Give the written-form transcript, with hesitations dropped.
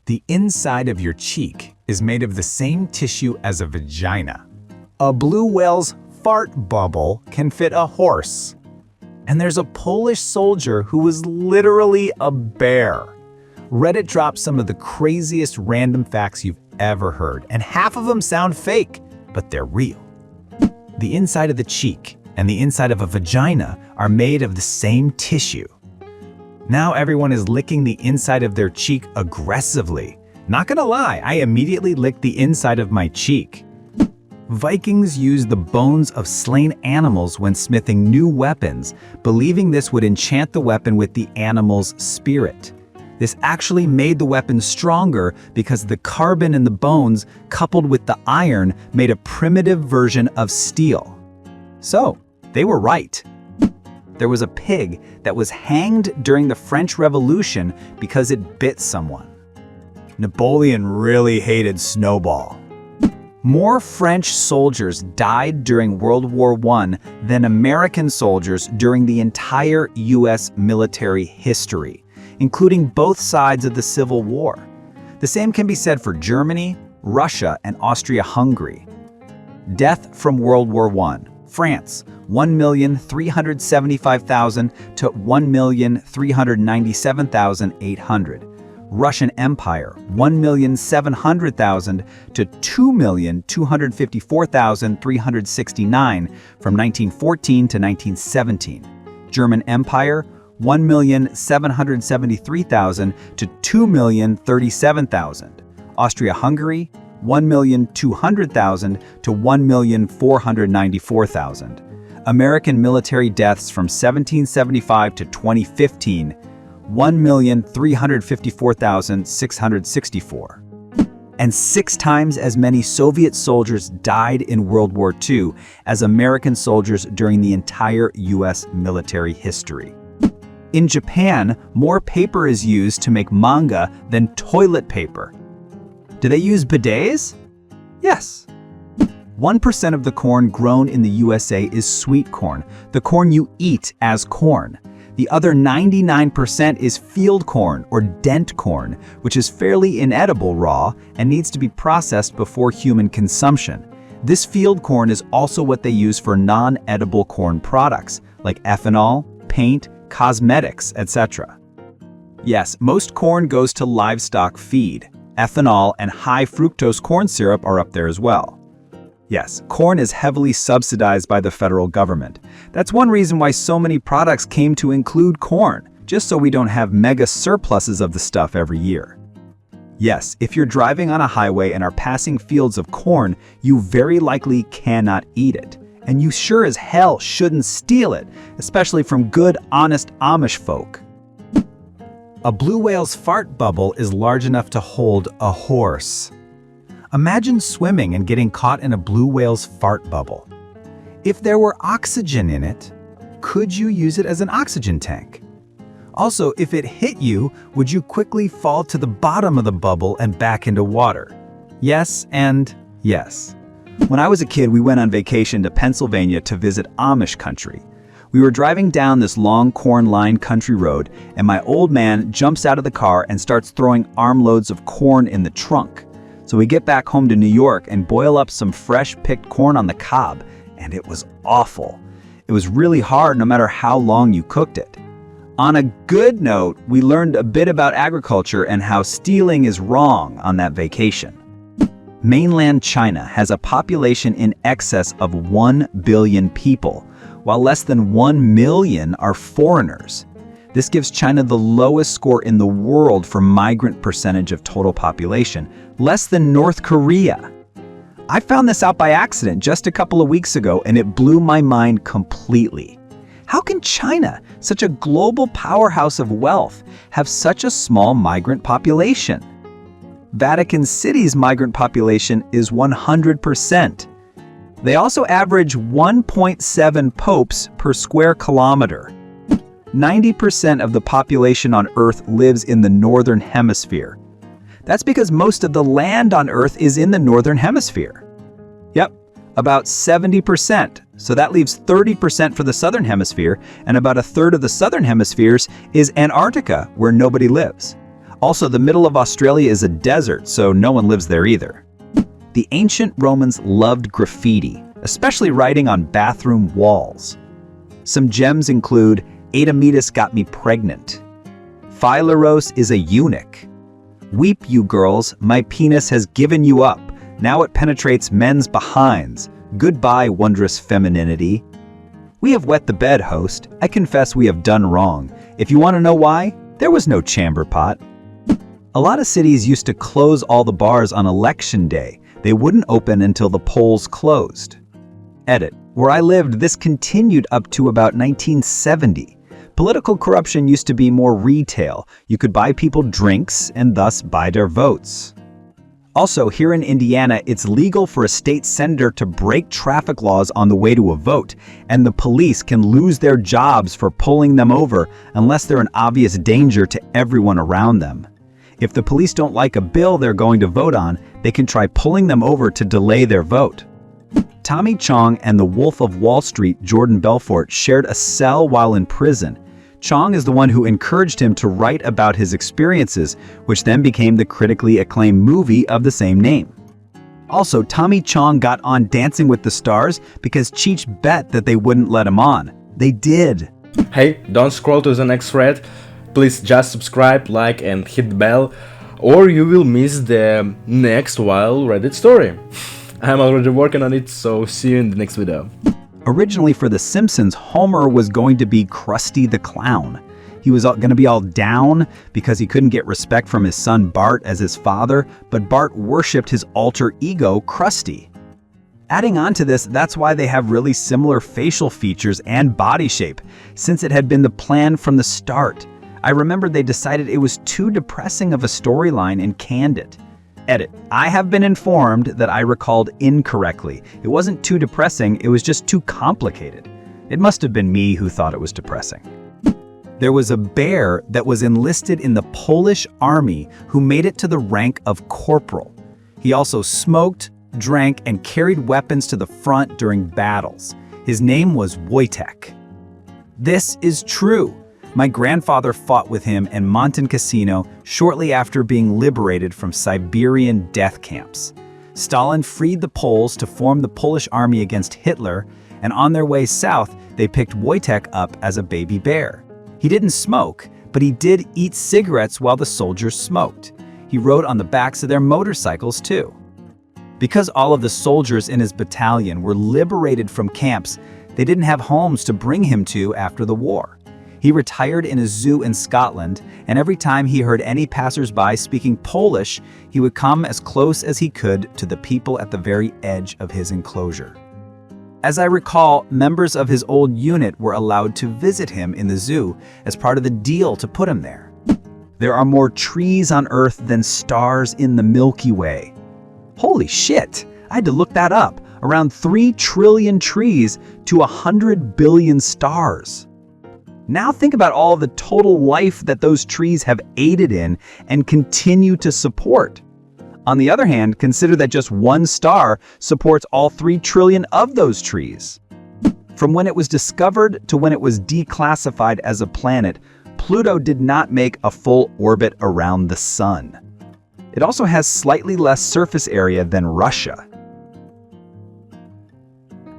The inside of your cheek is made of the same tissue as a vagina. A blue whale's fart bubble can fit a horse. And there's a Polish soldier who was literally a bear. Reddit dropped some of the craziest random facts you've ever heard, and half of them sound fake, but they're real. The inside of the cheek and the inside of a vagina are made of the same tissue. Now everyone is licking the inside of their cheek aggressively. Not gonna lie, I immediately licked the inside of my cheek. Vikings used the bones of slain animals when smithing new weapons, believing this would enchant the weapon with the animal's spirit. This actually made the weapon stronger because the carbon in the bones, coupled with the iron, made a primitive version of steel. So, they were right. There was a pig that was hanged during the French Revolution because it bit someone. Napoleon really hated Snowball. More French soldiers died during World War I than American soldiers during the entire US military history, including both sides of the Civil War. The same can be said for Germany, Russia, and Austria-Hungary. Death from World War I. France, 1,375,000 to 1,397,800. Russian Empire, 1,700,000 to 2,254,369 from 1914 to 1917. German Empire, 1,773,000 to 2,037,000. Austria-Hungary, 1,200,000 to 1,494,000. American military deaths from 1775 to 2015, 1,354,664. And 6 times as many Soviet soldiers died in World War II as American soldiers during the entire US military history. In Japan, more paper is used to make manga than toilet paper. Do they use bidets? Yes. 1% of the corn grown in the USA is sweet corn, the corn you eat as corn. The other 99% is field corn or dent corn, which is fairly inedible raw and needs to be processed before human consumption. This field corn is also what they use for non-edible corn products, like ethanol, paint, cosmetics, etc. Yes, most corn goes to livestock feed. Ethanol and high fructose corn syrup are up there as well. Yes, corn is heavily subsidized by the federal government. That's one reason why so many products came to include corn, just so we don't have mega surpluses of the stuff every year. Yes, if you're driving on a highway and are passing fields of corn, you very likely cannot eat it. And you sure as hell shouldn't steal it, especially from good, honest Amish folk. A blue whale's fart bubble is large enough to hold a horse. Imagine swimming and getting caught in a blue whale's fart bubble. If there were oxygen in it, could you use it as an oxygen tank? Also, if it hit you, would you quickly fall to the bottom of the bubble and back into water? Yes and yes. When I was a kid, we went on vacation to Pennsylvania to visit Amish country. We were driving down this long corn-lined country road, and my old man jumps out of the car and starts throwing armloads of corn in the trunk. So we get back home to New York and boil up some fresh-picked corn on the cob, and it was awful. It was really hard no matter how long you cooked it. On a good note, we learned a bit about agriculture and how stealing is wrong on that vacation. Mainland China has a population in excess of 1 billion people, while less than 1 million are foreigners. This gives China the lowest score in the world for migrant percentage of total population, less than North Korea. I found this out by accident just a couple of weeks ago, and it blew my mind completely. How can China, such a global powerhouse of wealth, have such a small migrant population? Vatican City's migrant population is 100%. They average 1.7 popes per square kilometer. 90% of the population on Earth lives in the Northern Hemisphere. That's because most of the land on Earth is in the Northern Hemisphere. Yep, about 70%. So that leaves 30% for the Southern Hemisphere, and about a third of the Southern Hemisphere is Antarctica, where nobody lives. Also, the middle of Australia is a desert, so no one lives there either. The ancient Romans loved graffiti, especially writing on bathroom walls. Some gems include Admetus got me pregnant. Phileros is a eunuch. Weep, you girls, my penis has given you up. Now it penetrates men's behinds. Goodbye, wondrous femininity. We have wet the bed, host. I confess we have done wrong. If you want to know why, there was no chamber pot. A lot of cities used to close all the bars on election day. They wouldn't open until the polls closed. Edit. Where I lived, this continued up to about 1970. Political corruption used to be more retail. You could buy people drinks and thus buy their votes. Also, here in Indiana, it's legal for a state senator to break traffic laws on the way to a vote, and the police can lose their jobs for pulling them over unless they're an obvious danger to everyone around them. If the police don't like a bill they're going to vote on, they can try pulling them over to delay their vote. Tommy Chong and the Wolf of Wall Street, Jordan Belfort, shared a cell while in prison. Chong is the one who encouraged him to write about his experiences, which then became the critically acclaimed movie of the same name. Also, Tommy Chong got on Dancing with the Stars because Cheech bet that they wouldn't let him on. They did. Hey, don't scroll to the next thread. Please just subscribe, like and hit the bell, or you will miss the next well-read story. I'm already working on it, so see you in the next video. Originally for The Simpsons, Homer was going to be Krusty the Clown. He was going to be all down because he couldn't get respect from his son Bart as his father, but Bart worshipped his alter ego, Krusty. Adding on to this, that's why they have really similar facial features and body shape, since it had been the plan from the start. I remember they decided it was too depressing of a storyline and canned it. Edit. I have been informed that I recalled incorrectly. It wasn't too depressing, it was just too complicated. It must have been me who thought it was depressing. There was a bear that was enlisted in the Polish army who made it to the rank of corporal. He also smoked, drank, and carried weapons to the front during battles. His name was Wojtek. This is true. My grandfather fought with him in Montan Casino shortly after being liberated from Siberian death camps. Stalin freed the Poles to form the Polish army against Hitler, and on their way south, they picked Wojtek up as a baby bear. He didn't smoke, but he did eat cigarettes while the soldiers smoked. He rode on the backs of their motorcycles too. Because all of the soldiers in his battalion were liberated from camps, they didn't have homes to bring him to after the war. He retired in a zoo in Scotland, and every time he heard any passers-by speaking Polish, he would come as close as he could to the people at the very edge of his enclosure. As I recall, members of his old unit were allowed to visit him in the zoo as part of the deal to put him there. There are more trees on Earth than stars in the Milky Way. Holy shit! I had to look that up. Around 3 trillion trees to 100 billion stars. Now think about all of the total life that those trees have aided in and continue to support. On the other hand, consider that just one star supports all 3 trillion of those trees. From when it was discovered to when it was declassified as a planet, Pluto did not make a full orbit around the Sun. It also has slightly less surface area than Russia.